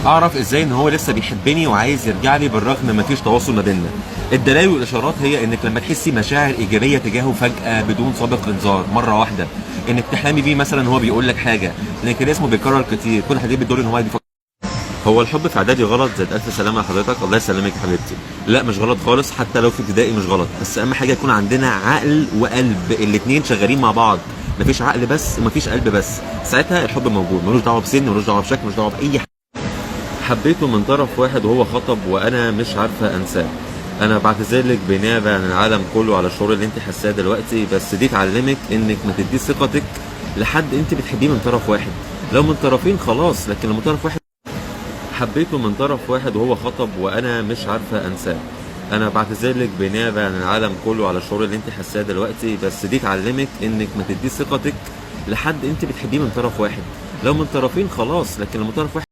اعرف ازاي ان هو لسه بيحبني وعايز يرجع لي بالرغم ما فيش تواصل ما بيننا. الدلائل والاشارات هي انك لما تحسي مشاعر ايجابيه تجاهه فجاه بدون سابق انذار مره واحده، انك تحلمي بيه مثلا هو بيقول لك حاجه، انك اسمه بيكرر كتير، كل الحاجات دي بتدل ان هو بيفكر. هو الحب في اعدادي غلط؟ زاد الف سلامه لحضرتك، الله يسلمك يا حبيبتي. لا مش غلط خالص، حتى لو في ابتدائي مش غلط، بس اهم حاجه يكون عندنا عقل وقلب، الاتنين شغالين مع بعض. مفيش عقل بس ومفيش قلب بس، ساعتها الحب موجود، ملوش دعوه بسن، ملوش دعوه بشكل، ملوش دعوه باي حاجه. حبيته من طرف واحد وهو خطب وانا مش عارفه انساه. انا بعتذر لك بنيابه عن العالم كله على الشعور اللي انت حاساه دلوقتي، بس دي تعلمك انك ما تديش ثقتك لحد انت بتحبيه من طرف واحد. لو من طرفين خلاص، لكن لو من طرف واحد. حبيته من طرف واحد وهو خطب وانا مش عارفه انساه. انا بعتذر لك بنيابه عن العالم كله على الشعور اللي انت حاساه دلوقتي، بس دي تعلمك انك ما تديش ثقتك لحد انت بتحبيه من طرف واحد. لو من طرفين خلاص، لكن لو من طرف واحد.